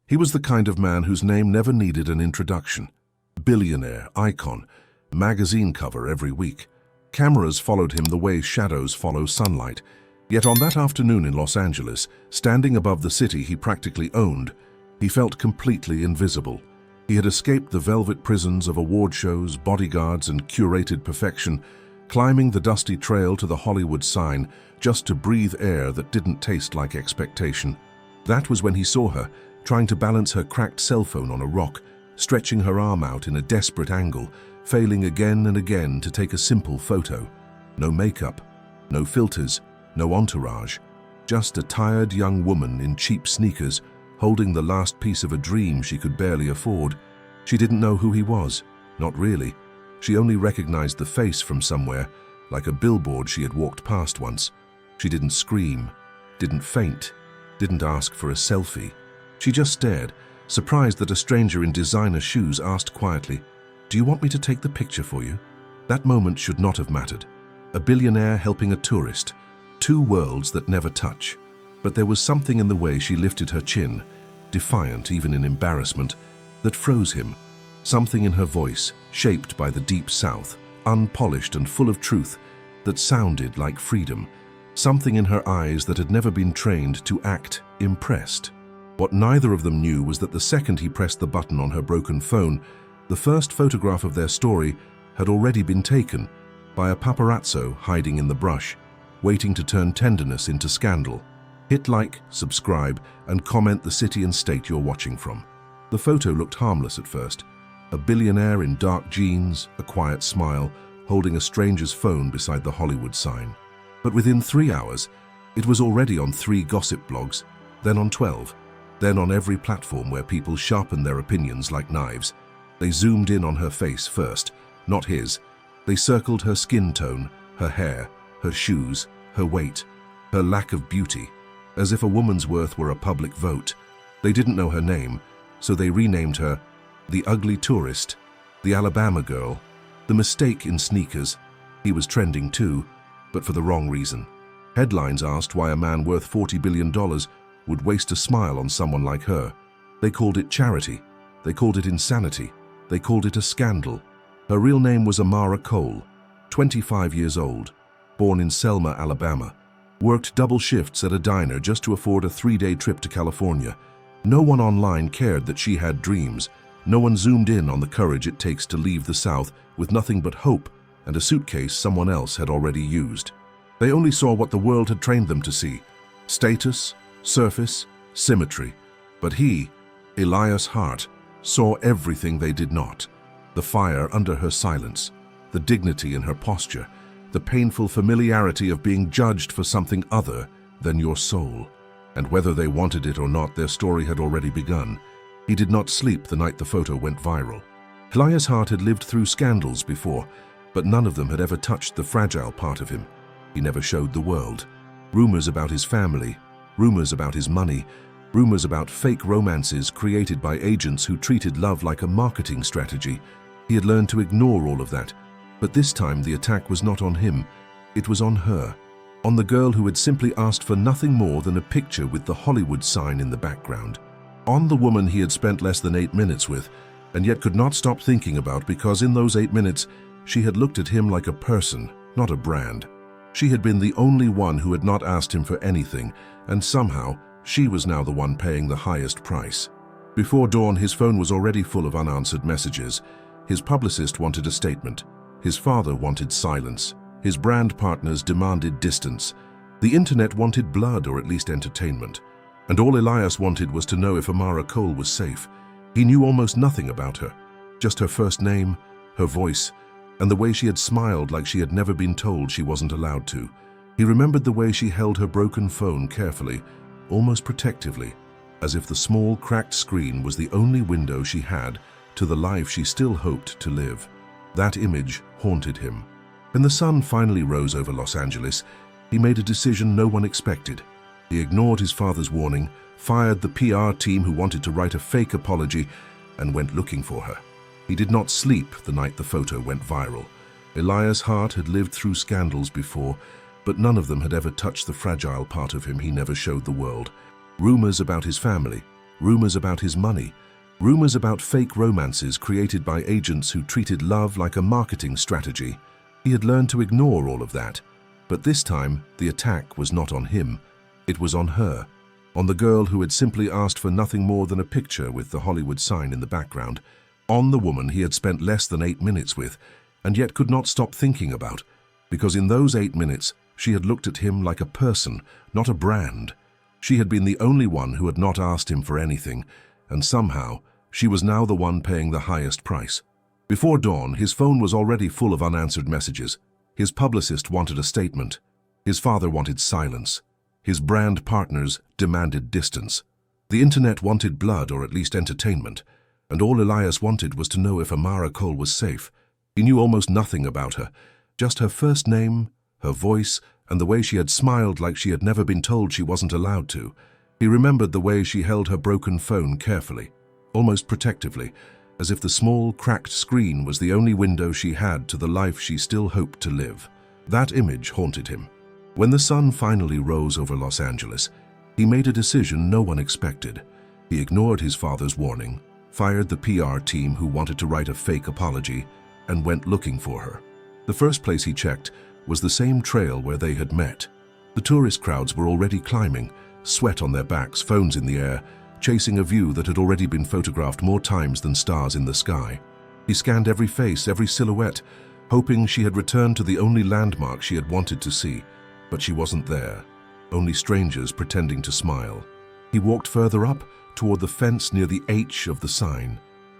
He was the kind of man whose name never needed an introduction. Billionaire, icon, magazine cover every week. Cameras followed him the way shadows follow sunlight. Yet on that afternoon in Los Angeles, standing above the city he practically owned, he felt completely invisible. He had escaped the velvet prisons of award shows, bodyguards, and curated perfection, climbing the dusty trail to the Hollywood sign just to breathe air that didn't taste like expectation. That was when he saw her, trying to balance her cracked cell phone on a rock, stretching her arm out in a desperate angle, failing again and again to take a simple photo. No makeup, no filters, no entourage, just a tired young woman in cheap sneakers, holding the last piece of a dream she could barely afford. She didn't know who he was, not really. She only recognized the face from somewhere, like a billboard she had walked past once. She didn't scream, didn't faint, didn't ask for a selfie. She just stared, surprised that a stranger in designer shoes asked quietly, "Do you want me to take the picture for you?" That moment should not have mattered. A billionaire helping a tourist. Two worlds that never touch. But there was something in the way she lifted her chin, defiant even in embarrassment, that froze him. Something in her voice, shaped by the deep south, unpolished and full of truth, that sounded like freedom. Something in her eyes that had never been trained to act impressed. What neither of them knew was that the second he pressed the button on her broken phone, the first photograph of their story had already been taken by a paparazzo hiding in the brush, waiting to turn tenderness into scandal. Hit like, subscribe, and comment the city and state you're watching from. The photo looked harmless at first. A billionaire in dark jeans, a quiet smile, holding a stranger's phone beside the Hollywood sign. But within 3 hours, it was already on 3 gossip blogs, then on 12, then on every platform where people sharpen their opinions like knives. They zoomed in on her face first, not his. They circled her skin tone, her hair, her shoes, her weight, her lack of beauty, as if a woman's worth were a public vote. They didn't know her name, so they renamed her the ugly tourist, the Alabama girl, the mistake in sneakers. He was trending too, but for the wrong reason. Headlines asked why a man worth $40 billion would waste a smile on someone like her. They called it charity. They called it insanity. They called it a scandal. Her real name was Amara Cole, 25 years old, born in Selma, Alabama. Worked double shifts at a diner just to afford a 3-day trip to California. No one online cared that she had dreams. No one zoomed in on the courage it takes to leave the South with nothing but hope and a suitcase someone else had already used. They only saw what the world had trained them to see: status, surface, symmetry. But he, Elias Hart, saw everything they did not. The fire under her silence, the dignity in her posture, the painful familiarity of being judged for something other than your soul. And whether they wanted it or not, their story had already begun. He did not sleep the night the photo went viral. Elias Hart had lived through scandals before, but none of them had ever touched the fragile part of him. He never showed the world. Rumors about his family, rumors about his money, rumors about fake romances created by agents who treated love like a marketing strategy. He had learned to ignore all of that. But this time the attack was not on him, it was on her. On the girl who had simply asked for nothing more than a picture with the Hollywood sign in the background. On the woman he had spent less than 8 minutes with, and yet could not stop thinking about, because in those 8 minutes she had looked at him like a person, not a brand. She had been the only one who had not asked him for anything, and somehow she was now the one paying the highest price. Before dawn, his phone was already full of unanswered messages. His publicist wanted a statement. His father wanted silence. His brand partners demanded distance. The internet wanted blood, or at least entertainment. And all Elias wanted was to know if Amara Cole was safe. He knew almost nothing about her, just her first name, her voice, and the way she had smiled like she had never been told she wasn't allowed to. He remembered the way she held her broken phone carefully, almost protectively, as if the small, cracked screen was the only window she had to the life she still hoped to live. That image haunted him. When the sun finally rose over Los Angeles, he made a decision no one expected. He ignored his father's warning, fired the PR team who wanted to write a fake apology, and went looking for her. He did not sleep the night the photo went viral. Elias Hart had lived through scandals before, but none of them had ever touched the fragile part of him he never showed the world. Rumors about his family, rumors about his money, rumors about fake romances created by agents who treated love like a marketing strategy. He had learned to ignore all of that, but this time the attack was not on him. It was on her, on the girl who had simply asked for nothing more than a picture with the Hollywood sign in the background, on the woman he had spent less than 8 minutes with, and yet could not stop thinking about, because in those 8 minutes she had looked at him like a person, not a brand. She had been the only one who had not asked him for anything, and somehow she was now the one paying the highest price. Before dawn, his phone was already full of unanswered messages. His publicist wanted a statement. His father wanted silence. His brand partners demanded distance. The internet wanted blood, or at least entertainment, and all Elias wanted was to know if Amara Cole was safe. He knew almost nothing about her, just her first name, her voice, and the way she had smiled like she had never been told she wasn't allowed to. He remembered the way she held her broken phone carefully, almost protectively, as if the small, cracked screen was the only window she had to the life she still hoped to live. That image haunted him. When the sun finally rose over Los Angeles, he made a decision no one expected. He ignored his father's warning, fired the PR team who wanted to write a fake apology, and went looking for her. The first place he checked was the same trail where they had met. The tourist crowds were already climbing, sweat on their backs, phones in the air, chasing a view that had already been photographed more times than stars in the sky. He scanned every face, every silhouette, hoping she had returned to the only landmark she had wanted to see. But she wasn't there, only strangers pretending to smile. He walked further up, toward the fence near the H of the sign.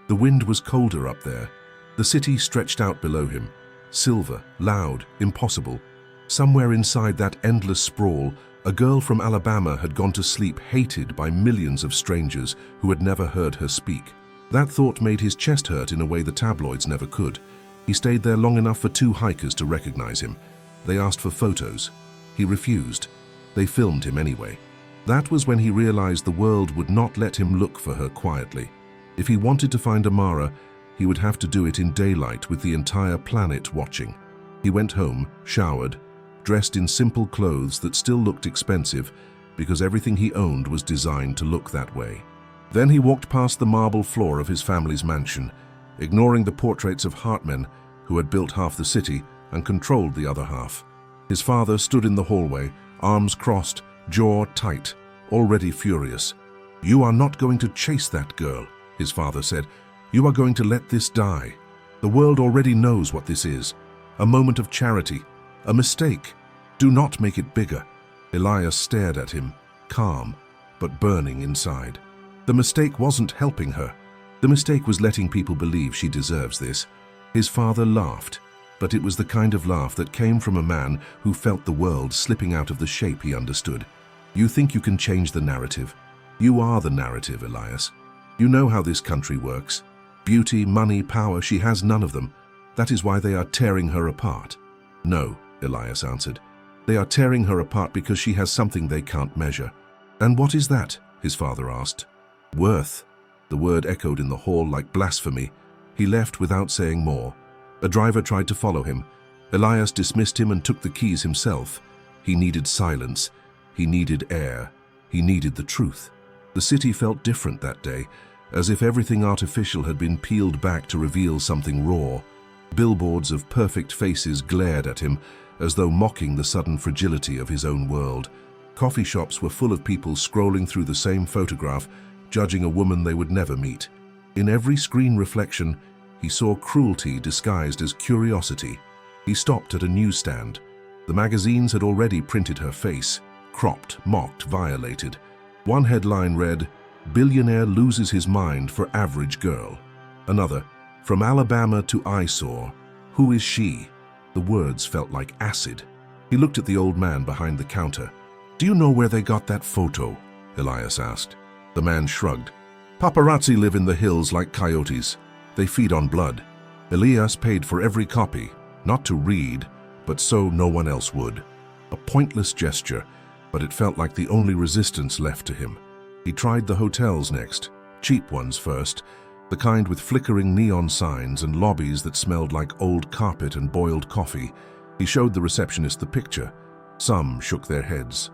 The wind was colder up there. The city stretched out below him, silver, loud, impossible. Somewhere inside that endless sprawl, a girl from Alabama had gone to sleep, hated by millions of strangers who had never heard her speak. That thought made his chest hurt in a way the tabloids never could. He stayed there long enough for 2 hikers to recognize him. They asked for photos. He refused. They filmed him anyway. That was when he realized the world would not let him look for her quietly. If he wanted to find Amara, he would have to do it in daylight with the entire planet watching. He went home, showered, dressed in simple clothes that still looked expensive because everything he owned was designed to look that way. Then he walked past the marble floor of his family's mansion, ignoring the portraits of heartmen who had built half the city and controlled the other half. His father stood in the hallway, arms crossed, jaw tight, already furious. "You are not going to chase that girl," his father said. "You are going to let this die. The world already knows what this is. A moment of charity. A mistake. Do not make it bigger." Elias stared at him, calm, but burning inside. The mistake wasn't helping her. The mistake was letting people believe she deserves this. His father laughed, but it was the kind of laugh that came from a man who felt the world slipping out of the shape he understood. "You think you can change the narrative? You are the narrative, Elias. You know how this country works. Beauty, money, power, she has none of them. That is why they are tearing her apart." "No," Elias answered. "They are tearing her apart because she has something they can't measure." "And what is that?" his father asked. "Worth." The word echoed in the hall like blasphemy. He left without saying more. A driver tried to follow him. Elias dismissed him and took the keys himself. He needed silence. He needed air. He needed the truth. The city felt different that day, as if everything artificial had been peeled back to reveal something raw. Billboards of perfect faces glared at him, as though mocking the sudden fragility of his own world. Coffee shops were full of people scrolling through the same photograph, judging a woman they would never meet. In every screen reflection, he saw cruelty disguised as curiosity. He stopped at a newsstand. The magazines had already printed her face, cropped, mocked, violated. One headline read, "Billionaire loses his mind for average girl." Another, "From Alabama to eyesore. Who is she?" The words felt like acid. He looked at the old man behind the counter. "Do you know where they got that photo?" Elias asked. The man shrugged. "Paparazzi live in the hills like coyotes. They feed on blood." Elias paid for every copy, not to read, but so no one else would. A pointless gesture, but it felt like the only resistance left to him. He tried the hotels next, cheap ones first, the kind with flickering neon signs and lobbies that smelled like old carpet and boiled coffee. He showed the receptionist the picture. Some shook their heads.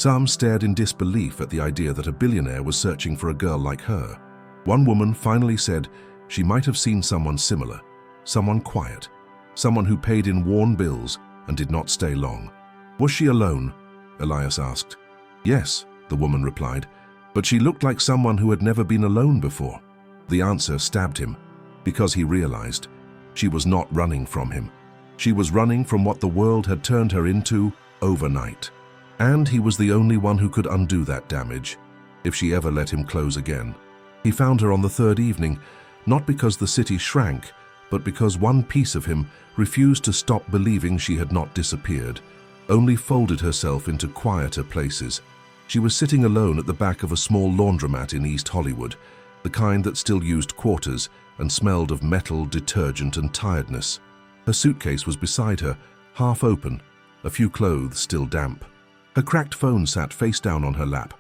Some stared in disbelief at the idea that a billionaire was searching for a girl like her. One woman finally said she might have seen someone similar, someone quiet, someone who paid in worn bills and did not stay long. Was she alone? Elias asked. Yes, the woman replied, but she looked like someone who had never been alone before. The answer stabbed him, because he realized she was not running from him. She was running from what the world had turned her into overnight. And he was the only one who could undo that damage, if she ever let him close again. He found her on the third evening, not because the city shrank, but because one piece of him refused to stop believing she had not disappeared, only folded herself into quieter places. She was sitting alone at the back of a small laundromat in East Hollywood, the kind that still used quarters and smelled of metal, detergent, and tiredness. Her suitcase was beside her, half open, a few clothes still damp. Her cracked phone sat face down on her lap,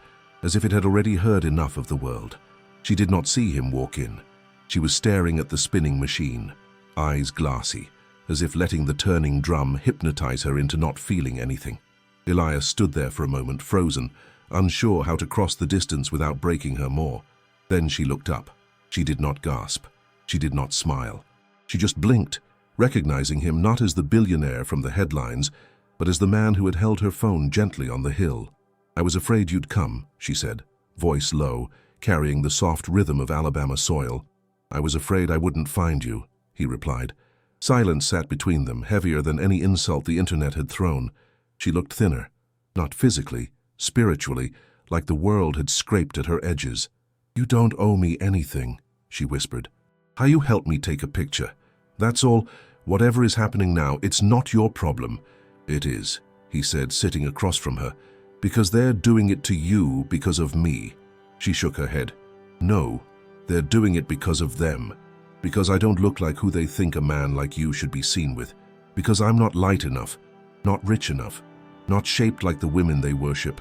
as if it had already heard enough of the world. She did not see him walk in. She was staring at the spinning machine, eyes glassy, as if letting the turning drum hypnotize her into not feeling anything. Elias stood there for a moment, frozen, unsure how to cross the distance without breaking her more. Then she looked up. She did not gasp. She did not smile. She just blinked, recognizing him not as the billionaire from the headlines, but as the man who had held her phone gently on the hill. "I was afraid you'd come," she said, voice low, carrying the soft rhythm of Alabama soil. "I was afraid I wouldn't find you," he replied. Silence sat between them, heavier than any insult the internet had thrown. She looked thinner, not physically, spiritually, like the world had scraped at her edges. "You don't owe me anything," she whispered. "How you help me take a picture. That's all. Whatever is happening now, it's not your problem." "It is," he said, sitting across from her, "because they're doing it to you because of me." She shook her head. "No, they're doing it because of them. Because I don't look like who they think a man like you should be seen with. Because I'm not light enough, not rich enough, not shaped like the women they worship.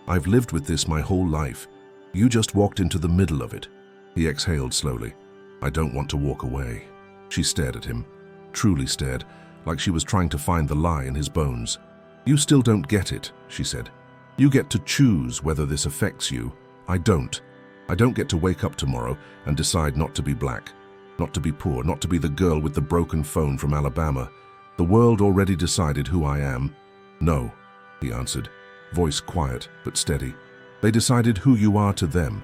I've lived with this my whole life. You just walked into the middle of it." He exhaled slowly. "I don't want to walk away." She stared at him, truly stared, like she was trying to find the lie in his bones. "You still don't get it," she said. "You get to choose whether this affects you. I don't. I don't get to wake up tomorrow and decide not to be black, not to be poor, not to be the girl with the broken phone from Alabama. The world already decided who I am." "No," he answered, voice quiet but steady. "They decided who you are to them,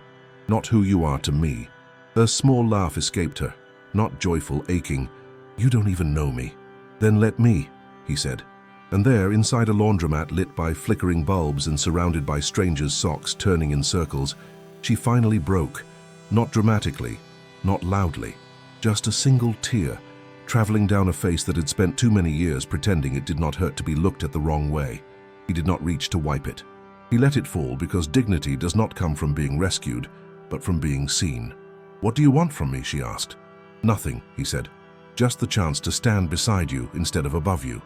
not who you are to me." A small laugh escaped her, not joyful, aching. "You don't even know me." "Then let me," he said. And there, inside a laundromat lit by flickering bulbs and surrounded by strangers' socks turning in circles, she finally broke, not dramatically, not loudly, just a single tear, traveling down a face that had spent too many years pretending it did not hurt to be looked at the wrong way. He did not reach to wipe it. He let it fall because dignity does not come from being rescued, but from being seen. "What do you want from me?" she asked. "Nothing," he said. "Just the chance to stand beside you instead of above you."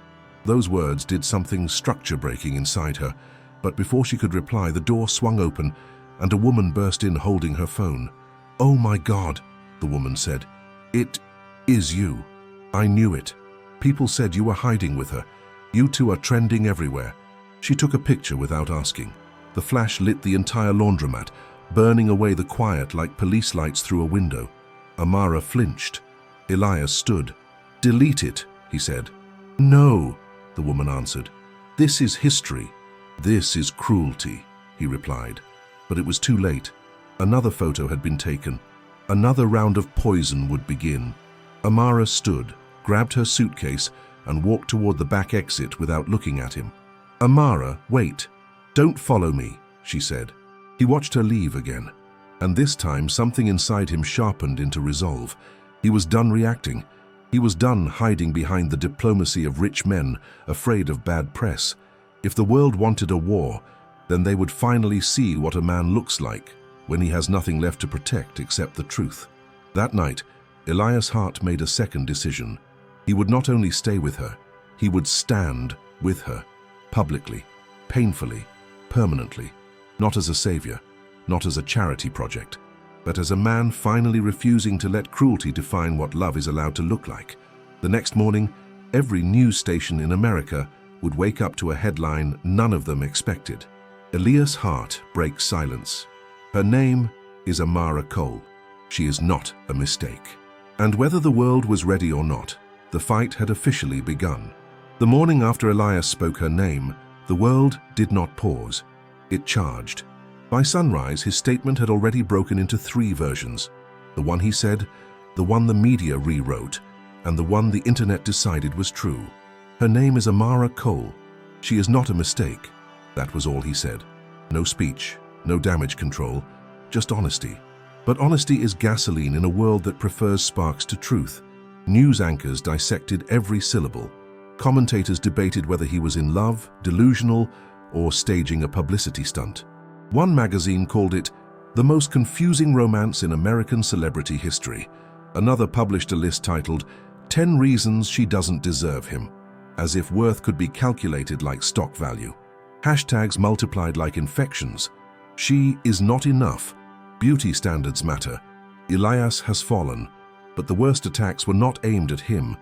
Those words did something structure-breaking inside her, but before she could reply, the door swung open and a woman burst in holding her phone. "Oh my God," the woman said. "It is you. I knew it. People said you were hiding with her. You two are trending everywhere." She took a picture without asking. The flash lit the entire laundromat, burning away the quiet like police lights through a window. Amara flinched. Elias stood. "Delete it," he said. "No," the woman answered. "This is history. This is cruelty," he replied. But it was too late. Another photo had been taken. Another round of poison would begin. Amara stood, grabbed her suitcase, and walked toward the back exit without looking at him. "Amara, wait. Don't follow me," she said. He watched her leave again, and this time something inside him sharpened into resolve. He was done reacting. He was done hiding behind the diplomacy of rich men, afraid of bad press. If the world wanted a war, then they would finally see what a man looks like when he has nothing left to protect except the truth. That night, Elias Hart made a second decision. He would not only stay with her, he would stand with her, publicly, painfully, permanently, not as a savior, not as a charity project, but as a man finally refusing to let cruelty define what love is allowed to look like. The next morning, every news station in America would wake up to a headline none of them expected. Elias' heart breaks silence. Her name is Amara Cole. She is not a mistake. And whether the world was ready or not, the fight had officially begun. The morning after Elias spoke her name, the world did not pause. It charged. By sunrise, his statement had already broken into 3 versions. The one he said, the one the media rewrote, and the one the internet decided was true. Her name is Amara Cole. She is not a mistake. That was all he said. No speech, no damage control, just honesty. But honesty is gasoline in a world that prefers sparks to truth. News anchors dissected every syllable. Commentators debated whether he was in love, delusional, or staging a publicity stunt. One magazine called it the most confusing romance in American celebrity history. Another published a list titled 10 Reasons She Doesn't Deserve Him, as if worth could be calculated like stock value. Hashtags multiplied like infections. She is not enough. Beauty standards matter. Elias has fallen. But the worst attacks were not aimed at him.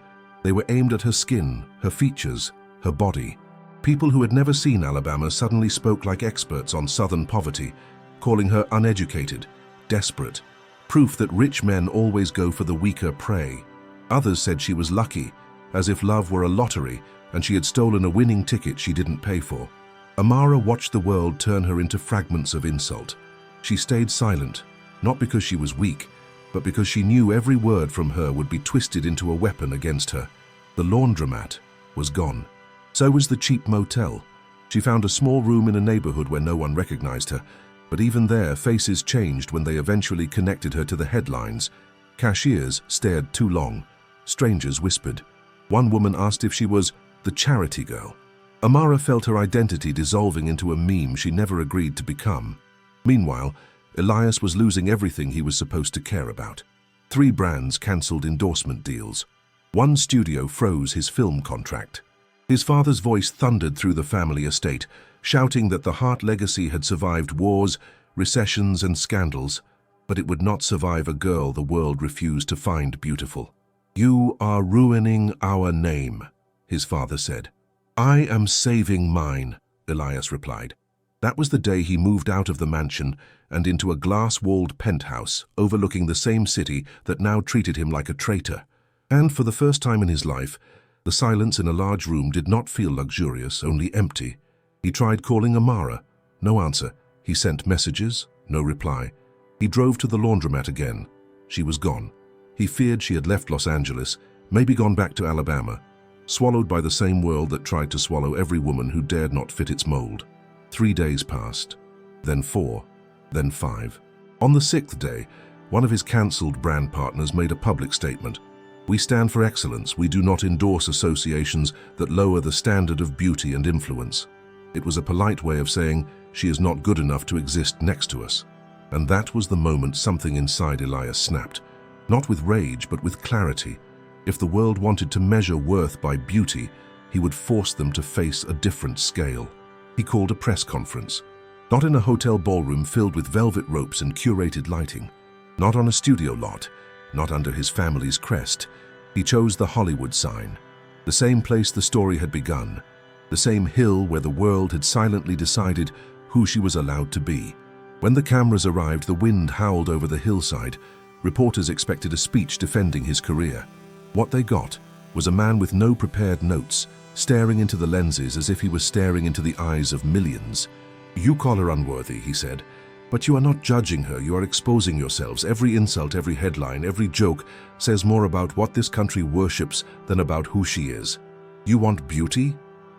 They were aimed at her skin, her features, her body. People who had never seen Alabama suddenly spoke like experts on Southern poverty, calling her uneducated, desperate, proof that rich men always go for the weaker prey. Others said she was lucky, as if love were a lottery and she had stolen a winning ticket she didn't pay for. Amara watched the world turn her into fragments of insult. She stayed silent, not because she was weak, but because she knew every word from her would be twisted into a weapon against her. The laundromat was gone. So was the cheap motel. She found a small room in a neighborhood where no one recognized her, but even there, faces changed when they eventually connected her to the headlines. Cashiers stared too long. Strangers whispered. One woman asked if she was the charity girl. Amara felt her identity dissolving into a meme she never agreed to become. Meanwhile, Elias was losing everything he was supposed to care about. 3 brands cancelled endorsement deals. One studio froze his film contract. His father's voice thundered through the family estate, shouting that the Hart legacy had survived wars, recessions, and scandals, but it would not survive a girl the world refused to find beautiful. "You are ruining our name," his father said. "I am saving mine," Elias replied. That was the day he moved out of the mansion and into a glass-walled penthouse overlooking the same city that now treated him like a traitor. And for the first time in his life, the silence in a large room did not feel luxurious, only empty. He tried calling Amara. No answer. He sent messages. No reply. He drove to the laundromat again. She was gone. He feared she had left Los Angeles, maybe gone back to Alabama, swallowed by the same world that tried to swallow every woman who dared not fit its mold. 3 days passed, then 4, then 5. On the 6th day, one of his cancelled brand partners made a public statement. "We stand for excellence. We do not endorse associations that lower the standard of beauty and influence." It was a polite way of saying, she is not good enough to exist next to us. And that was the moment something inside Elias snapped. Not with rage, but with clarity. If the world wanted to measure worth by beauty, he would force them to face a different scale. He called a press conference. Not in a hotel ballroom filled with velvet ropes and curated lighting. Not on a studio lot. Not under his family's crest. He chose the Hollywood sign. The same place the story had begun. The same hill where the world had silently decided who she was allowed to be. When the cameras arrived, the wind howled over the hillside. Reporters expected a speech defending his career. What they got was a man with no prepared notes, staring into the lenses as if he was staring into the eyes of millions. "You call her unworthy," he said, "but you are not judging her, you are exposing yourselves. Every insult, every headline, every joke says more about what this country worships than about who she is. You want beauty?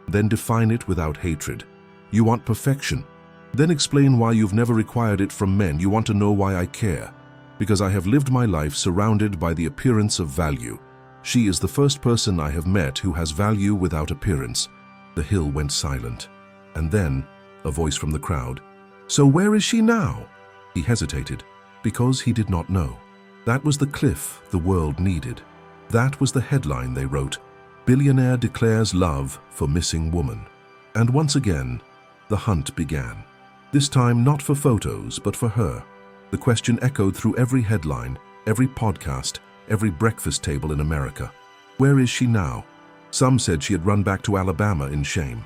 Then define it without hatred. You want perfection? Then explain why you've never required it from men. You want to know why I care? Because I have lived my life surrounded by the appearance of value. She is the first person I have met who has value without appearance." The hill went silent. And then, a voice from the crowd. "So where is she now?" He hesitated, because he did not know. That was the cliff the world needed. That was the headline they wrote. "Billionaire declares love for missing woman." And once again, the hunt began. This time not for photos, but for her. The question echoed through every headline, every podcast, every breakfast table in America. Where is she now? Some said she had run back to Alabama in shame.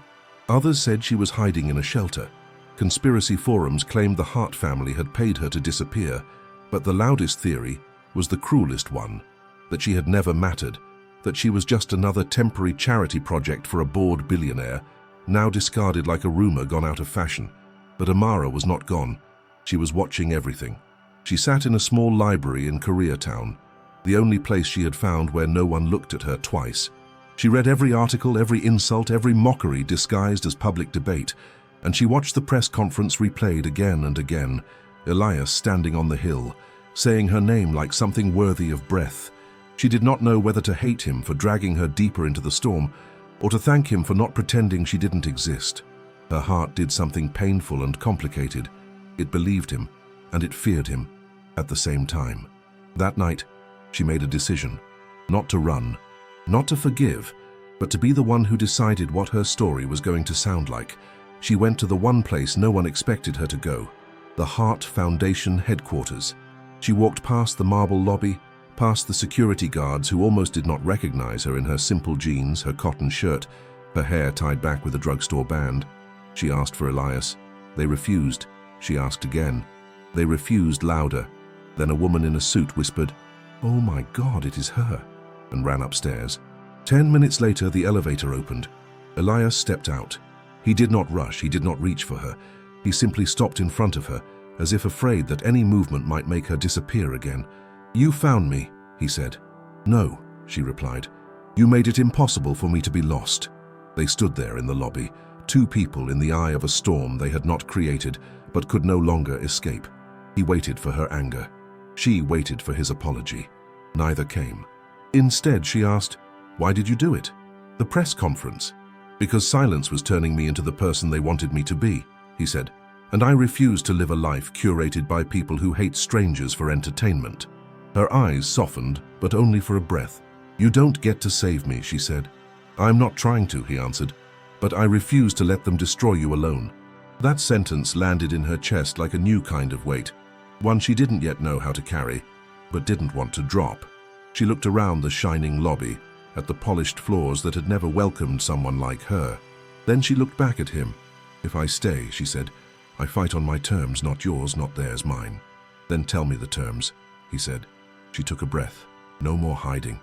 Others said she was hiding in a shelter. Conspiracy forums claimed the Hart family had paid her to disappear, but the loudest theory was the cruelest one, that she had never mattered, that she was just another temporary charity project for a bored billionaire, now discarded like a rumor gone out of fashion. But Amara was not gone. She was watching everything. She sat in a small library in Koreatown, the only place she had found where no one looked at her twice. She read every article, every insult, every mockery disguised as public debate, and she watched the press conference replayed again and again, Elias standing on the hill, saying her name like something worthy of breath. She did not know whether to hate him for dragging her deeper into the storm, or to thank him for not pretending she didn't exist. Her heart did something painful and complicated. It believed him, and it feared him, at the same time. That night, she made a decision, not to run, not to forgive, but to be the one who decided what her story was going to sound like. She went to the one place no one expected her to go, the Hart Foundation headquarters. She walked past the marble lobby, past the security guards who almost did not recognize her in her simple jeans, her cotton shirt, her hair tied back with a drugstore band. She asked for Elias. They refused. She asked again. They refused louder. Then a woman in a suit whispered, "Oh my God, it is her," and ran upstairs. 10 minutes later, the elevator opened. Elias stepped out. He did not rush, he did not reach for her. He simply stopped in front of her, as if afraid that any movement might make her disappear again. "You found me," he said. "No," she replied. "You made it impossible for me to be lost." They stood there in the lobby, two people in the eye of a storm they had not created, but could no longer escape. He waited for her anger. She waited for his apology. Neither came. Instead, she asked, "Why did you do it?" "The press conference." "Because silence was turning me into the person they wanted me to be," he said. "And I refuse to live a life curated by people who hate strangers for entertainment." Her eyes softened, but only for a breath. "You don't get to save me," she said. "I'm not trying to," he answered, "but I refuse to let them destroy you alone." That sentence landed in her chest like a new kind of weight, one she didn't yet know how to carry, but didn't want to drop. She looked around the shining lobby, at the polished floors that had never welcomed someone like her. Then she looked back at him. "If I stay," she said, "I fight on my terms, not yours, not theirs, mine." "Then tell me the terms," he said. She took a breath. "No more hiding.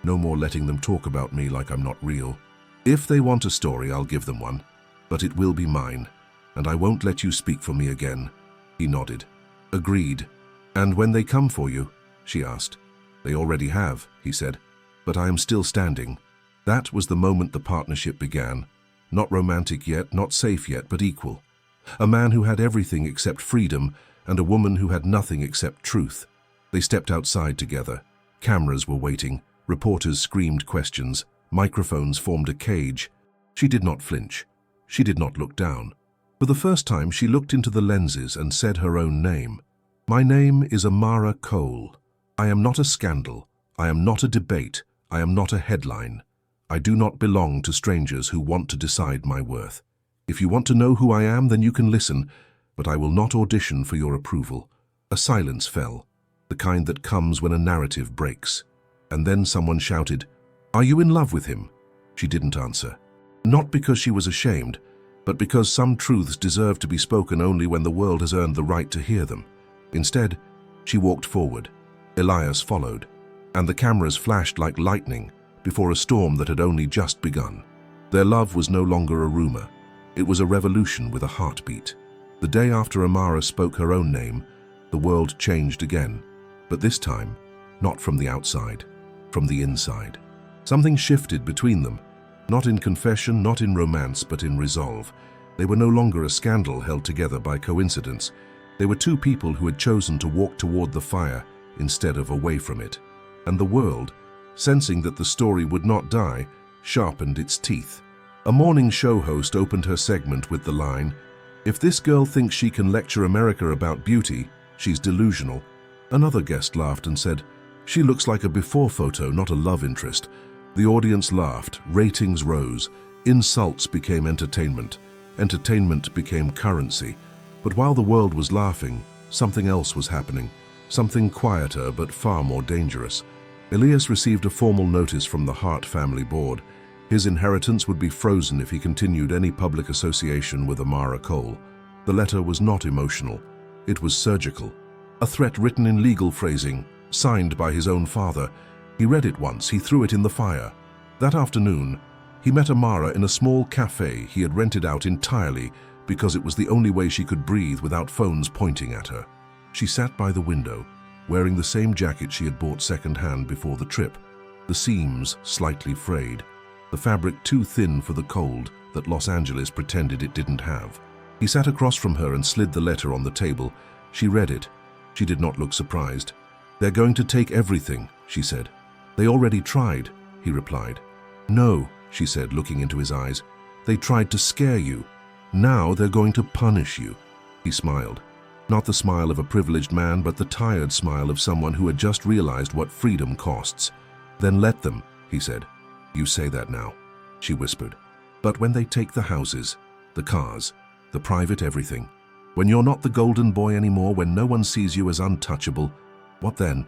No more letting them talk about me like I'm not real. If they want a story, I'll give them one, but it will be mine, and I won't let you speak for me again." He nodded. "Agreed. And when they come for you?" she asked. "They already have," he said, "but I am still standing." That was the moment the partnership began. Not romantic yet, not safe yet, but equal. A man who had everything except freedom, and a woman who had nothing except truth. They stepped outside together. Cameras were waiting. Reporters screamed questions. Microphones formed a cage. She did not flinch. She did not look down. For the first time, she looked into the lenses and said her own name. "My name is Amara Cole. I am not a scandal. I am not a debate. I am not a headline. I do not belong to strangers who want to decide my worth. If you want to know who I am, then you can listen, but I will not audition for your approval." A silence fell, the kind that comes when a narrative breaks. And then someone shouted, "Are you in love with him?" She didn't answer. Not because she was ashamed, but because some truths deserve to be spoken only when the world has earned the right to hear them. Instead, she walked forward. Elias followed, and the cameras flashed like lightning before a storm that had only just begun. Their love was no longer a rumor. It was a revolution with a heartbeat. The day after Amara spoke her own name, the world changed again, but this time, not from the outside, from the inside. Something shifted between them, not in confession, not in romance, but in resolve. They were no longer a scandal held together by coincidence. They were two people who had chosen to walk toward the fire instead of away from it. And the world, sensing that the story would not die, sharpened its teeth. A morning show host opened her segment with the line, "If this girl thinks she can lecture America about beauty, she's delusional." Another guest laughed and said, "She looks like a before photo, not a love interest." The audience laughed, ratings rose, insults became entertainment, entertainment became currency. But while the world was laughing, something else was happening, something quieter but far more dangerous. Elias received a formal notice from the Hart family board. His inheritance would be frozen if he continued any public association with Amara Cole. The letter was not emotional. It was surgical. A threat written in legal phrasing, signed by his own father. He read it once, he threw it in the fire. That afternoon, he met Amara in a small cafe he had rented out entirely because it was the only way she could breathe without phones pointing at her. She sat by the window, wearing the same jacket she had bought second-hand before the trip, the seams slightly frayed, the fabric too thin for the cold that Los Angeles pretended it didn't have. He sat across from her and slid the letter on the table. She read it. She did not look surprised. "They're going to take everything," she said. "They already tried," he replied. "No," she said, looking into his eyes. "They tried to scare you. Now they're going to punish you." He smiled. Not the smile of a privileged man, but the tired smile of someone who had just realized what freedom costs. "Then let them," he said. "You say that now," she whispered. "But when they take the houses, the cars, the private everything, when you're not the golden boy anymore, when no one sees you as untouchable, what then?"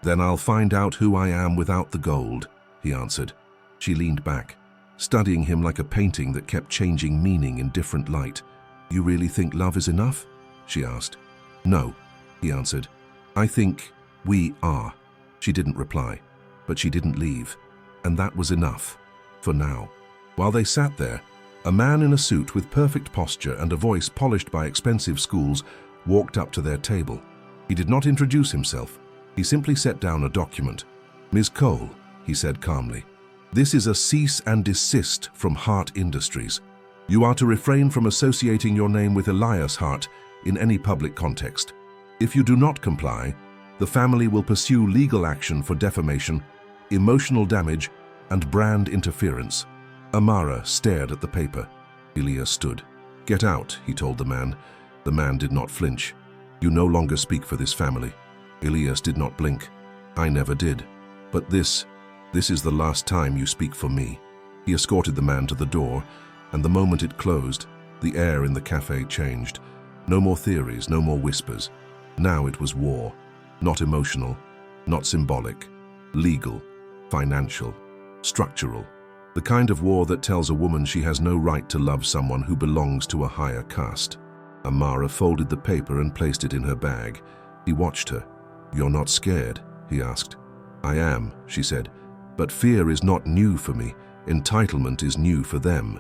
"Then I'll find out who I am without the gold," he answered. She leaned back, studying him like a painting that kept changing meaning in different light. "You really think love is enough?" she asked. "No," he answered. "I think we are." She didn't reply, but she didn't leave, and that was enough, for now. While they sat there, a man in a suit with perfect posture and a voice polished by expensive schools walked up to their table. He did not introduce himself. He simply set down a document. "Ms. Cole," he said calmly, "this is a cease and desist from Hart Industries. You are to refrain from associating your name with Elias Hart in any public context. If you do not comply, the family will pursue legal action for defamation, emotional damage, and brand interference." Amara stared at the paper. Elias stood. "Get out," he told the man. The man did not flinch. "You no longer speak for this family." Elias did not blink. "I never did. But this is the last time you speak for me." He escorted the man to the door, and the moment it closed, the air in the cafe changed. No more theories, no more whispers. Now it was war. Not emotional, not symbolic. Legal, financial, structural. The kind of war that tells a woman she has no right to love someone who belongs to a higher caste. Amara folded the paper and placed it in her bag. He watched her. "You're not scared?" he asked. "I am," she said. "But fear is not new for me. Entitlement is new for them."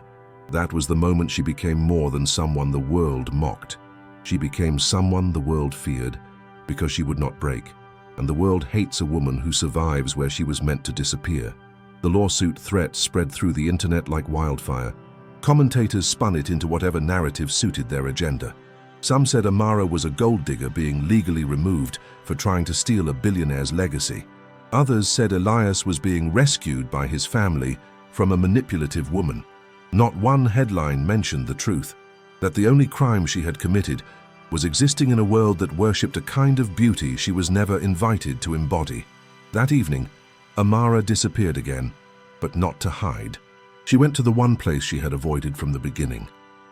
That was the moment she became more than someone the world mocked. She became someone the world feared because she would not break. And the world hates a woman who survives where she was meant to disappear. The lawsuit threats spread through the internet like wildfire. Commentators spun it into whatever narrative suited their agenda. Some said Amara was a gold digger being legally removed for trying to steal a billionaire's legacy. Others said Elias was being rescued by his family from a manipulative woman. Not one headline mentioned the truth, that the only crime she had committed was existing in a world that worshipped a kind of beauty she was never invited to embody. That evening, Amara disappeared again, but not to hide. She went to the one place she had avoided from the beginning,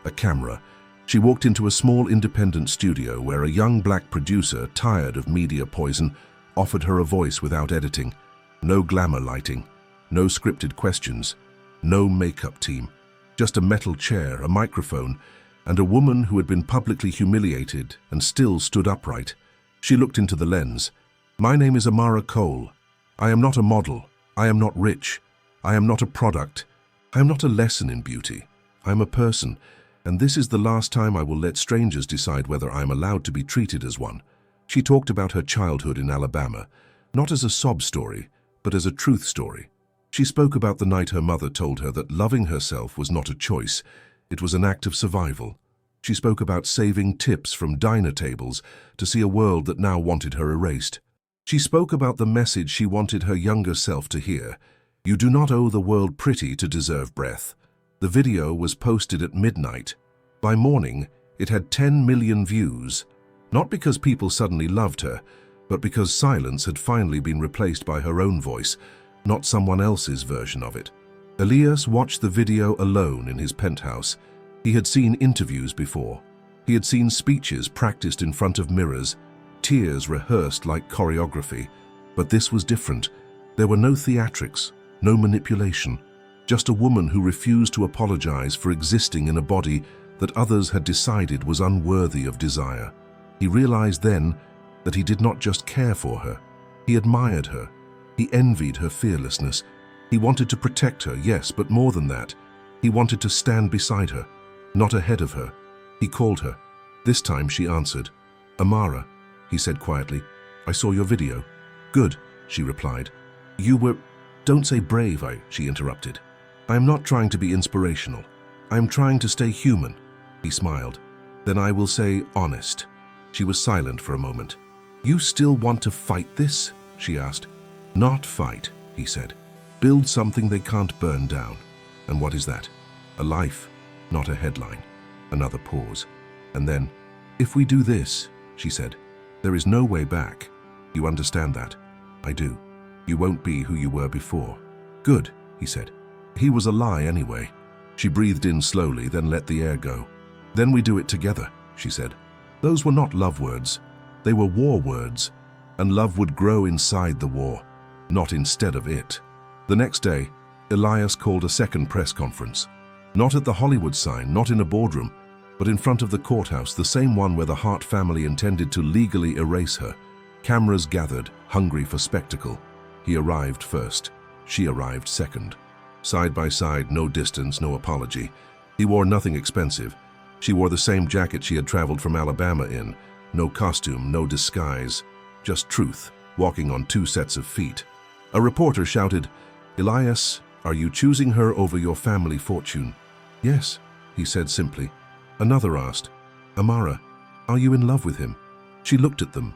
a camera. She walked into a small independent studio where a young black producer, tired of media poison, offered her a voice without editing. No glamour lighting, no scripted questions, no makeup team. Just a metal chair, a microphone, and a woman who had been publicly humiliated and still stood upright. She looked into the lens. "My name is Amara Cole. I am not a model. I am not rich. I am not a product. I am not a lesson in beauty. I am a person, and this is the last time I will let strangers decide whether I am allowed to be treated as one." She talked about her childhood in Alabama, not as a sob story, but as a truth story. She spoke about the night her mother told her that loving herself was not a choice, it was an act of survival. She spoke about saving tips from diner tables to see a world that now wanted her erased. She spoke about the message she wanted her younger self to hear. You do not owe the world pretty to deserve breath. The video was posted at midnight. By morning, it had 10 million views. Not because people suddenly loved her, but because silence had finally been replaced by her own voice, not someone else's version of it. Elias watched the video alone in his penthouse. He had seen interviews before. He had seen speeches practiced in front of mirrors, tears rehearsed like choreography. But this was different. There were no theatrics, no manipulation. Just a woman who refused to apologize for existing in a body that others had decided was unworthy of desire. He realized then that he did not just care for her. He admired her. He envied her fearlessness. He wanted to protect her, yes, but more than that. He wanted to stand beside her, not ahead of her. He called her. This time she answered. "Amara," he said quietly, "I saw your video." "Good," she replied. "You were—" "Don't say brave," she interrupted. "I am not trying to be inspirational. I am trying to stay human." He smiled. "Then I will say honest." She was silent for a moment. "You still want to fight this?" she asked. "Not fight," he said. "Build something they can't burn down." "And what is that?" "A life, not a headline." Another pause. And then, "If we do this," she said, "there is no way back. You understand that?" "I do. You won't be who you were before." "Good," he said. He was a lie anyway. She breathed in slowly, then let the air go. "Then we do it together," she said. Those were not love words. They were war words, and love would grow inside the war, not instead of it. The next day, Elias called a second press conference. Not at the Hollywood sign, not in a boardroom, but in front of the courthouse, the same one where the Hart family intended to legally erase her. Cameras gathered, hungry for spectacle. He arrived first. She arrived second. Side by side, no distance, no apology. He wore nothing expensive. She wore the same jacket she had traveled from Alabama in. No costume, no disguise. Just truth, walking on two sets of feet. A reporter shouted, "Elias, are you choosing her over your family fortune?" "Yes," he said simply. Another asked, "Amara, are you in love with him?" She looked at them,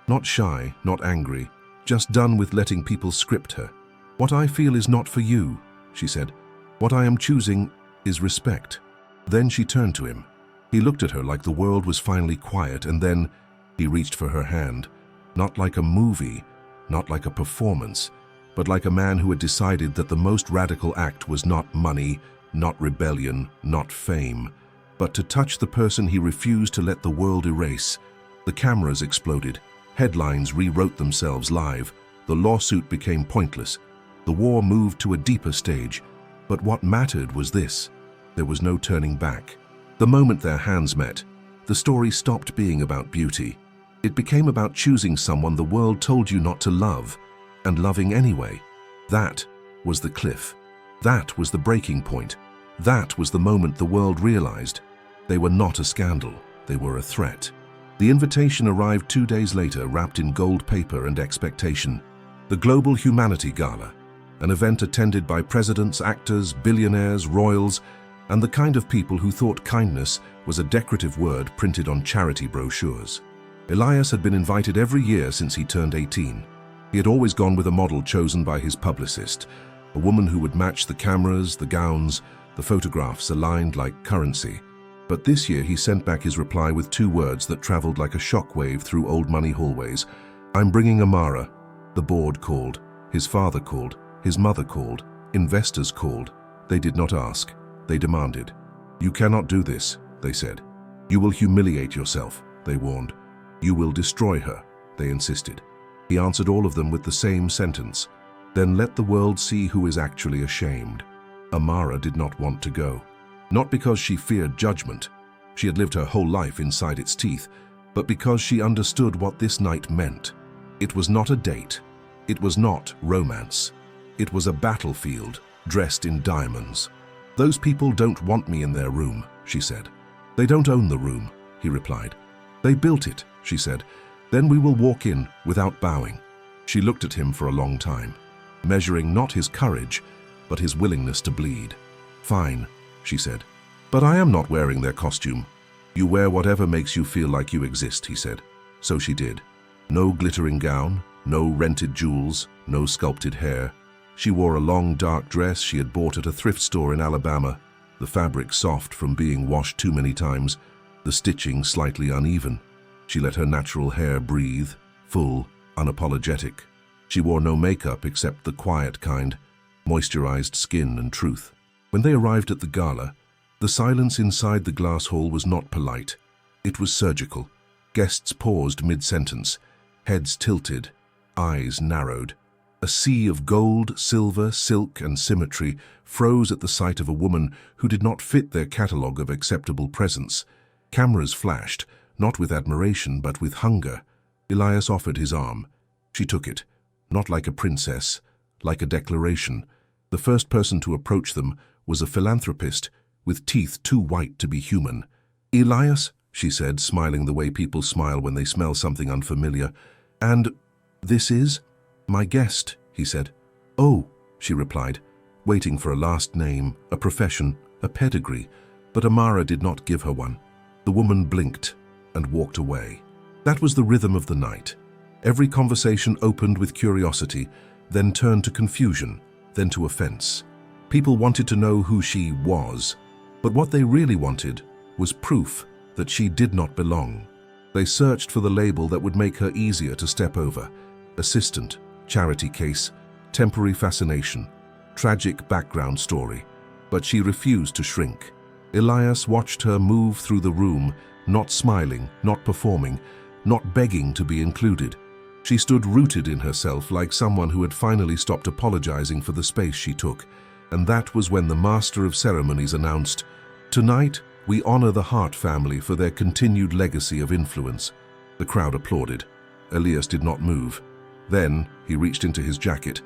not shy, not angry, just done with letting people script her. "What I feel is not for you," she said. "What I am choosing is respect." Then she turned to him. He looked at her like the world was finally quiet, and then he reached for her hand, not like a movie, not like a performance, but like a man who had decided that the most radical act was not money, not rebellion, not fame, but to touch the person he refused to let the world erase. The cameras exploded. Headlines rewrote themselves live. The lawsuit became pointless. The war moved to a deeper stage. But what mattered was this. There was no turning back. The moment their hands met, the story stopped being about beauty. It became about choosing someone the world told you not to love, and loving anyway. That was the cliff. That was the breaking point. That was the moment the world realized they were not a scandal, they were a threat. The invitation arrived 2 days later, wrapped in gold paper and expectation. The Global Humanity Gala, an event attended by presidents, actors, billionaires, royals, and the kind of people who thought kindness was a decorative word printed on charity brochures. Elias had been invited every year since he turned 18. He had always gone with a model chosen by his publicist, a woman who would match the cameras, the gowns, the photographs aligned like currency. But this year he sent back his reply with 2 words that traveled like a shockwave through old money hallways. "I'm bringing Amara." The board called. His father called. His mother called. Investors called. They did not ask. They demanded. "You cannot do this," they said. "You will humiliate yourself," they warned. "You will destroy her," they insisted. He answered all of them with the same sentence. "Then let the world see who is actually ashamed." Amara did not want to go. Not because she feared judgment. She had lived her whole life inside its teeth, but because she understood what this night meant. It was not a date. It was not romance. It was a battlefield dressed in diamonds. "Those people don't want me in their room," she said. "They don't own the room," he replied. "They built it," she said. "Then we will walk in without bowing." She looked at him for a long time, measuring not his courage, but his willingness to bleed. "Fine," she said. "But I am not wearing their costume." "You wear whatever makes you feel like you exist," he said. So she did. No glittering gown, no rented jewels, no sculpted hair. She wore a long dark dress she had bought at a thrift store in Alabama, the fabric soft from being washed too many times, the stitching slightly uneven. She let her natural hair breathe, full, unapologetic. She wore no makeup except the quiet kind, moisturized skin and truth. When they arrived at the gala, the silence inside the glass hall was not polite. It was surgical. Guests paused mid-sentence, heads tilted, eyes narrowed. A sea of gold, silver, silk, and symmetry froze at the sight of a woman who did not fit their catalogue of acceptable presents. Cameras flashed, not with admiration but with hunger. Elias offered his arm. She took it, not like a princess, like a declaration. The first person to approach them was a philanthropist with teeth too white to be human. "Elias," she said, smiling the way people smile when they smell something unfamiliar. "And this is?" "My guest," he said. "Oh," she replied, waiting for a last name, a profession, a pedigree, but Amara did not give her one. The woman blinked and walked away. That was the rhythm of the night. Every conversation opened with curiosity, then turned to confusion, then to offense. People wanted to know who she was, but what they really wanted was proof that she did not belong. They searched for the label that would make her easier to step over. Assistant, charity case, temporary fascination, tragic background story. But she refused to shrink. Elias watched her move through the room, not smiling, not performing, not begging to be included. She stood rooted in herself like someone who had finally stopped apologizing for the space she took. And that was when the master of ceremonies announced, "Tonight, we honor the Hart family for their continued legacy of influence." The crowd applauded. Elias did not move. Then he reached into his jacket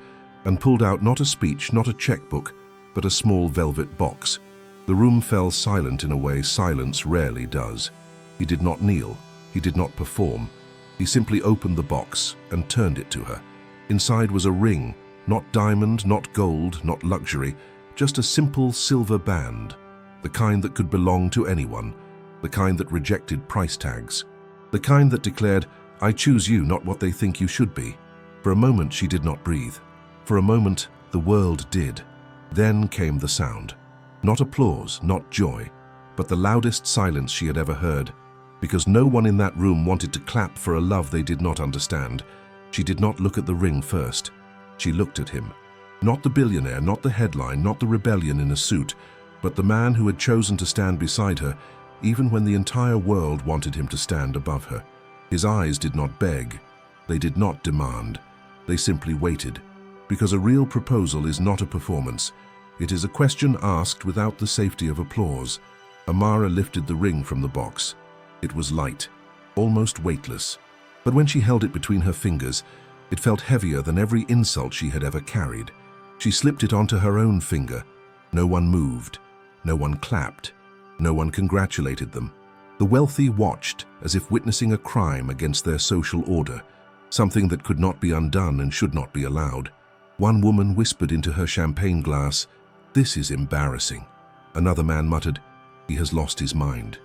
and pulled out not a speech, not a checkbook, but a small velvet box. The room fell silent in a way silence rarely does. He did not kneel. He did not perform. He simply opened the box and turned it to her. Inside was a ring, not diamond, not gold, not luxury, just a simple silver band. The kind that could belong to anyone. The kind that rejected price tags. The kind that declared, "I choose you, not what they think you should be." For a moment she did not breathe. For a moment the world did. Then came the sound. Not applause, not joy, but the loudest silence she had ever heard. Because no one in that room wanted to clap for a love they did not understand. She did not look at the ring first. She looked at him. Not the billionaire, not the headline, not the rebellion in a suit, but the man who had chosen to stand beside her, even when the entire world wanted him to stand above her. His eyes did not beg. They did not demand. They simply waited. Because a real proposal is not a performance. It is a question asked without the safety of applause. Amara lifted the ring from the box. It was light, almost weightless. But when she held it between her fingers, it felt heavier than every insult she had ever carried. She slipped it onto her own finger. No one moved. No one clapped. No one congratulated them. The wealthy watched as if witnessing a crime against their social order, something that could not be undone and should not be allowed. One woman whispered into her champagne glass, "This is embarrassing." Another man muttered, "He has lost his mind."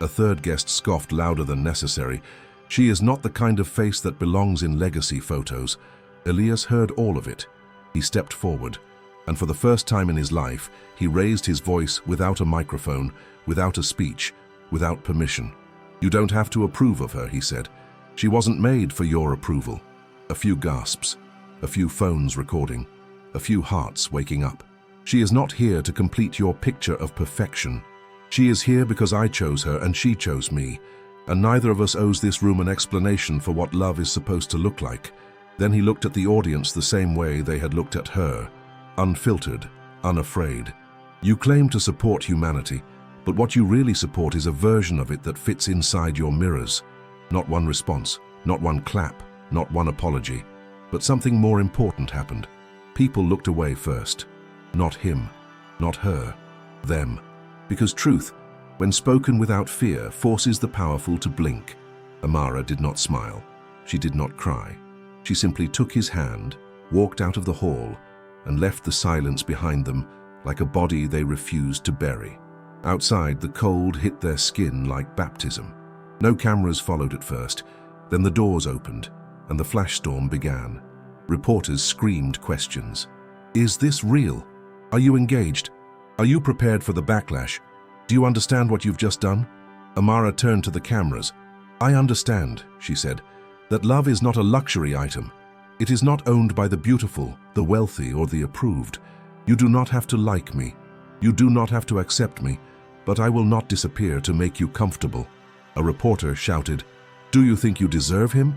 A third guest scoffed louder than necessary, "She is not the kind of face that belongs in legacy photos." Elias heard all of it. He stepped forward, and for the first time in his life, he raised his voice without a microphone, without a speech, without permission. "You don't have to approve of her," he said. "She wasn't made for your approval." A few gasps, a few phones recording, a few hearts waking up. "She is not here to complete your picture of perfection. She is here because I chose her and she chose me, and neither of us owes this room an explanation for what love is supposed to look like." Then he looked at the audience the same way they had looked at her, unfiltered, unafraid. "You claim to support humanity, but what you really support is a version of it that fits inside your mirrors. Not one response, not one clap, not one apology. But something more important happened. People looked away first. Not him, not her, them. Because truth, when spoken without fear, forces the powerful to blink. Amara did not smile. She did not cry. She simply took his hand, walked out of the hall, and left the silence behind them like a body they refused to bury. Outside, the cold hit their skin like baptism. No cameras followed at first. Then the doors opened, and the flash storm began. Reporters screamed questions. "Is this real? Are you engaged? Are you prepared for the backlash? Do you understand what you've just done?" Amara turned to the cameras. "I understand," she said, "that love is not a luxury item. It is not owned by the beautiful, the wealthy, or the approved. You do not have to like me. You do not have to accept me, but I will not disappear to make you comfortable." A reporter shouted, "Do you think you deserve him?"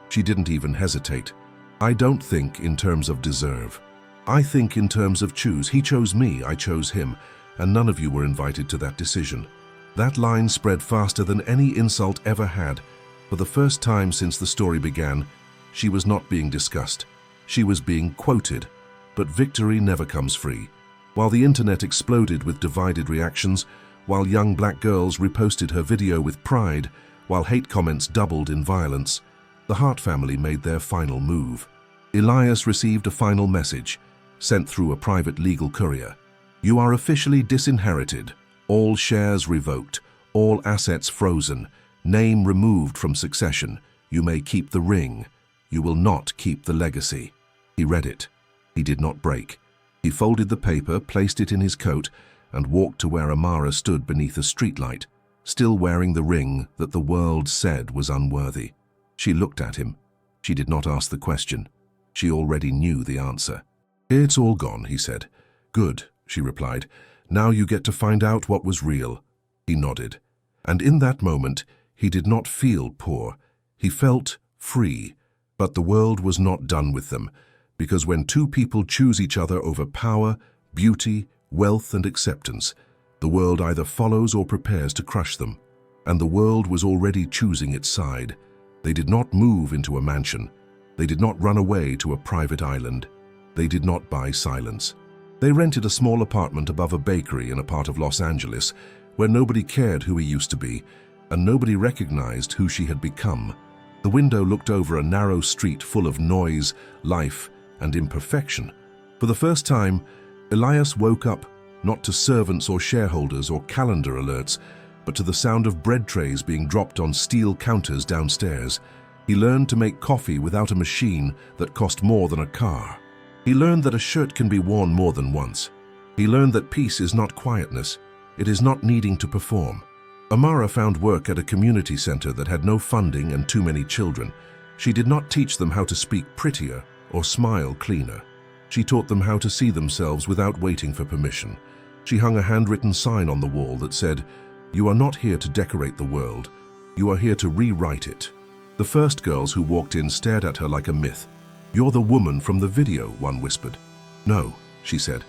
She didn't even hesitate. I don't think in terms of deserve. I think in terms of choose. He chose me, I chose him, and none of you were invited to that decision. That line spread faster than any insult ever had. For the first time since the story began, she was not being discussed. She was being quoted. But victory never comes free. While the internet exploded with divided reactions, while young black girls reposted her video with pride, while hate comments doubled in violence, the Hart family made their final move. Elias received a final message, sent through a private legal courier. You are officially disinherited, all shares revoked, all assets frozen, name removed from succession. You may keep the ring. You will not keep the legacy. He read it. He did not break. He folded the paper, placed it in his coat, and walked to where Amara stood beneath a streetlight, still wearing the ring that the world said was unworthy. She looked at him. She did not ask the question. She already knew the answer. It's all gone, he said. Good, she replied. Now you get to find out what was real. He nodded. And in that moment, he did not feel poor. He felt free. But the world was not done with them, because when two people choose each other over power, beauty, wealth, and acceptance, the world either follows or prepares to crush them. And the world was already choosing its side. They did not move into a mansion. They did not run away to a private island. They did not buy silence. They rented a small apartment above a bakery in a part of Los Angeles where nobody cared who he used to be and nobody recognized who she had become. The window looked over a narrow street full of noise, life, and imperfection. For the first time, Elias woke up not to servants or shareholders or calendar alerts, but to the sound of bread trays being dropped on steel counters downstairs. He learned to make coffee without a machine that cost more than a car. He learned that a shirt can be worn more than once. He learned that peace is not quietness. It is not needing to perform. Amara found work at a community center that had no funding and too many children. She did not teach them how to speak prettier or smile cleaner. She taught them how to see themselves without waiting for permission. She hung a handwritten sign on the wall that said, "You are not here to decorate the world. You are here to rewrite it." The first girls who walked in stared at her like a myth. "You're the woman from the video," one whispered. "No," she said.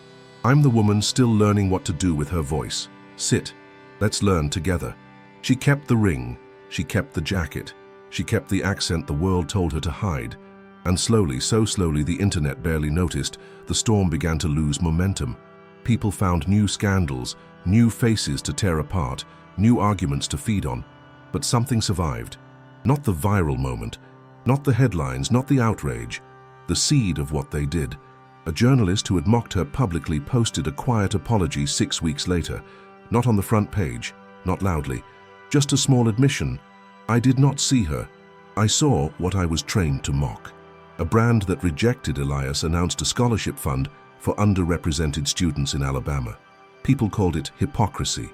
"I'm the woman still learning what to do with her voice. Sit. Let's learn together." She kept the ring. She kept the jacket. She kept the accent the world told her to hide. And slowly, so slowly the internet barely noticed, the storm began to lose momentum. People found new scandals, new faces to tear apart, new arguments to feed on. But something survived. Not the viral moment, not the headlines, not the outrage. The seed of what they did. A journalist who had mocked her publicly posted a quiet apology 6 weeks later. Not on the front page, not loudly. Just a small admission. "I did not see her. I saw what I was trained to mock." A brand that rejected Elias announced a scholarship fund for underrepresented students in Alabama. People called it hypocrisy.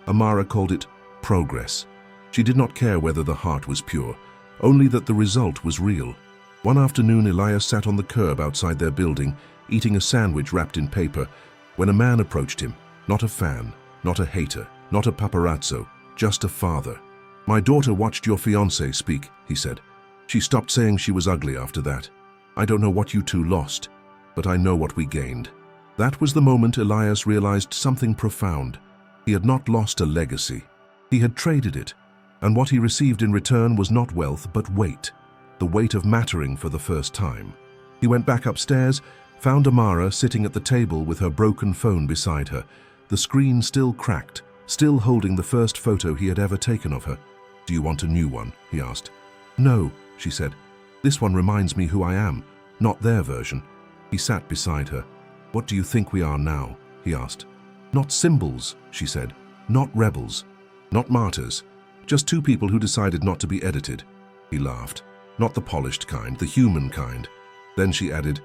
Amara called it progress. She did not care whether the heart was pure, only that the result was real. One afternoon, Elias sat on the curb outside their building, eating a sandwich wrapped in paper, when a man approached him. Not a fan, not a hater, not a paparazzo, just a father. "My daughter watched your fiancé speak," he said. "She stopped saying she was ugly after that. I don't know what you two lost, but I know what we gained." That was the moment Elias realized something profound. He had not lost a legacy. He had traded it, and what he received in return was not wealth, but weight. The weight of mattering for the first time. He went back upstairs, found Amara sitting at the table with her broken phone beside her, the screen still cracked, still holding the first photo he had ever taken of her. "Do you want a new one?" he asked. "No," she said. "This one reminds me who I am, not their version." He sat beside her. "What do you think we are now?" he asked. "Not symbols," she said. "Not rebels. Not martyrs. Just two people who decided not to be edited." He laughed. "Not the polished kind, the human kind." Then she added,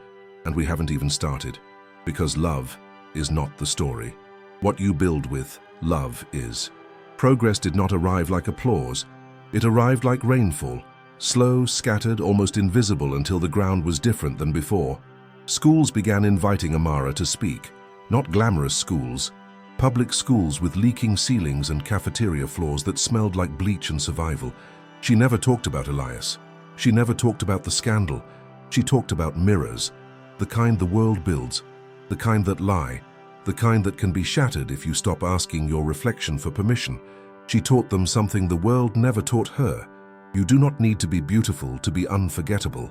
"And we haven't even started. Because love is not the story. What you build with, love is." Progress did not arrive like applause. It arrived like rainfall. Slow, scattered, almost invisible until the ground was different than before. Schools began inviting Amara to speak. Not glamorous schools. Public schools with leaking ceilings and cafeteria floors that smelled like bleach and survival. She never talked about Elias. She never talked about the scandal. She talked about mirrors, the kind the world builds, the kind that lie, the kind that can be shattered if you stop asking your reflection for permission. She taught them something the world never taught her. You do not need to be beautiful to be unforgettable.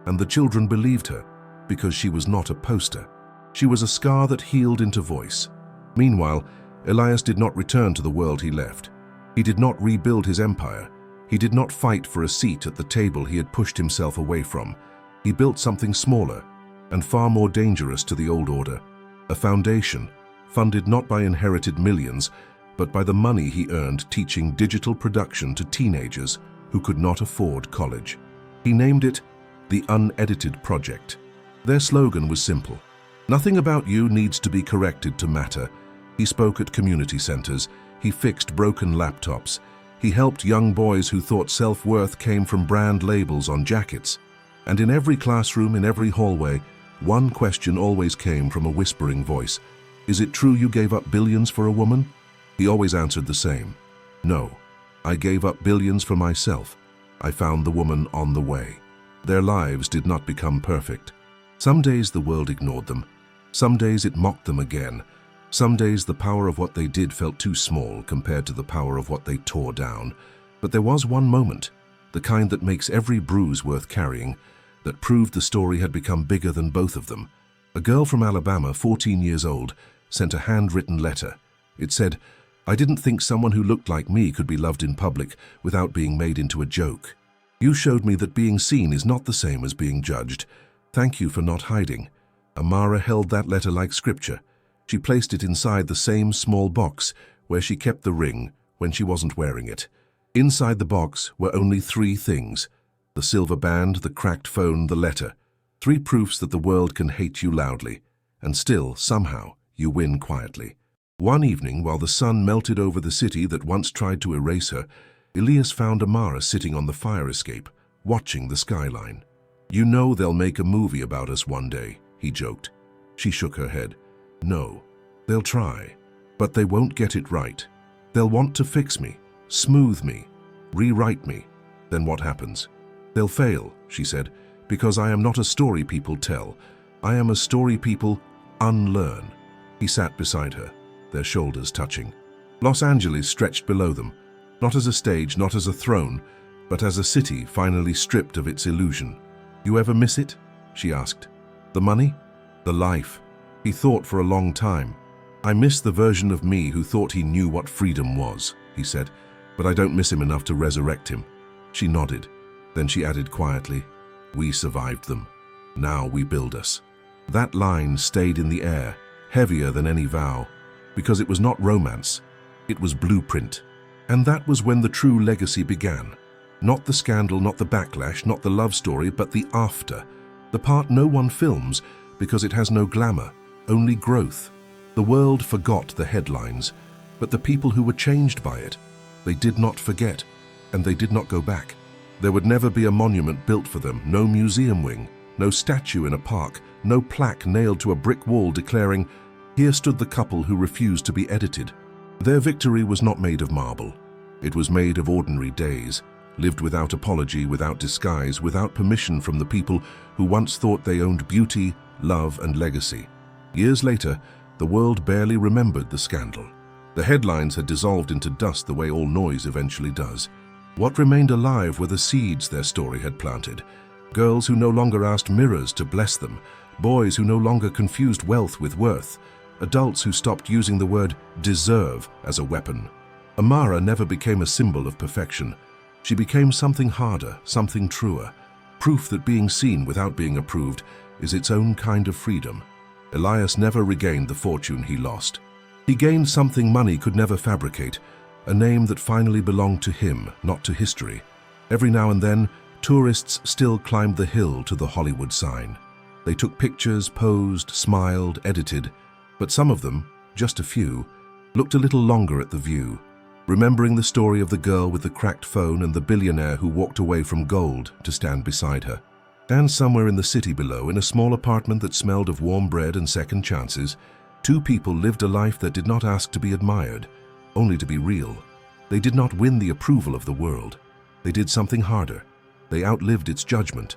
And the children believed her, because she was not a poster. She was a scar that healed into voice. Meanwhile, Elias did not return to the world he left. He did not rebuild his empire. He did not fight for a seat at the table he had pushed himself away from. He built something smaller and far more dangerous to the old order. A foundation, funded not by inherited millions, but by the money he earned teaching digital production to teenagers who could not afford college. He named it the Unedited Project. Their slogan was simple: "Nothing about you needs to be corrected to matter." He spoke at community centers. He fixed broken laptops. He helped young boys who thought self-worth came from brand labels on jackets. And in every classroom, in every hallway, one question always came from a whispering voice: "Is it true you gave up billions for a woman?" He always answered the same: "No, I gave up billions for myself. I found the woman on the way." Their lives did not become perfect. Some days the world ignored them. Some days it mocked them again. Some days the power of what they did felt too small compared to the power of what they tore down. But there was one moment, the kind that makes every bruise worth carrying, that proved the story had become bigger than both of them. A girl from Alabama, 14 years old, sent a handwritten letter. It said, "I didn't think someone who looked like me could be loved in public without being made into a joke. You showed me that being seen is not the same as being judged. Thank you for not hiding." Amara held that letter like scripture. She placed it inside the same small box where she kept the ring when she wasn't wearing it. Inside the box were only 3 things: the silver band, the cracked phone, the letter. 3 proofs that the world can hate you loudly, and still, somehow, you win quietly. One evening, while the sun melted over the city that once tried to erase her, Elias found Amara sitting on the fire escape, watching the skyline. "You know they'll make a movie about us one day," he joked. She shook her head. "No, they'll try, but they won't get it right. They'll want to fix me, smooth me, rewrite me. Then what happens? They'll fail," she said, "because I am not a story people tell. I am a story people unlearn." He sat beside her, their shoulders touching. Los Angeles stretched below them, not as a stage, not as a throne, but as a city finally stripped of its illusion. "You ever miss it?" she asked. "The money? The life?" He thought for a long time. "I miss the version of me who thought he knew what freedom was," he said, "but I don't miss him enough to resurrect him." She nodded. Then she added quietly, "We survived them. Now we build us." That line stayed in the air, heavier than any vow, because it was not romance, it was blueprint. And that was when the true legacy began. Not the scandal, not the backlash, not the love story, but the after. The part no one films because it has no glamour, only growth. The world forgot the headlines, but the people who were changed by it, they did not forget, and they did not go back. There would never be a monument built for them, no museum wing, no statue in a park, no plaque nailed to a brick wall declaring, "Here stood the couple who refused to be edited." Their victory was not made of marble. It was made of ordinary days, lived without apology, without disguise, without permission from the people who once thought they owned beauty, love, and legacy. Years later, the world barely remembered the scandal. The headlines had dissolved into dust the way all noise eventually does. What remained alive were the seeds their story had planted. Girls who no longer asked mirrors to bless them, boys who no longer confused wealth with worth, adults who stopped using the word deserve as a weapon. Amara never became a symbol of perfection. She became something harder, something truer, proof that being seen without being approved is its own kind of freedom. Elias never regained the fortune he lost. He gained something money could never fabricate, a name that finally belonged to him, not to history. Every now and then, tourists still climbed the hill to the Hollywood sign. They took pictures, posed, smiled, edited, but some of them, just a few, looked a little longer at the view, remembering the story of the girl with the cracked phone and the billionaire who walked away from gold to stand beside her. And somewhere in the city below, in a small apartment that smelled of warm bread and second chances, 2 people lived a life that did not ask to be admired, only to be real. They did not win the approval of the world. They did something harder. They outlived its judgment.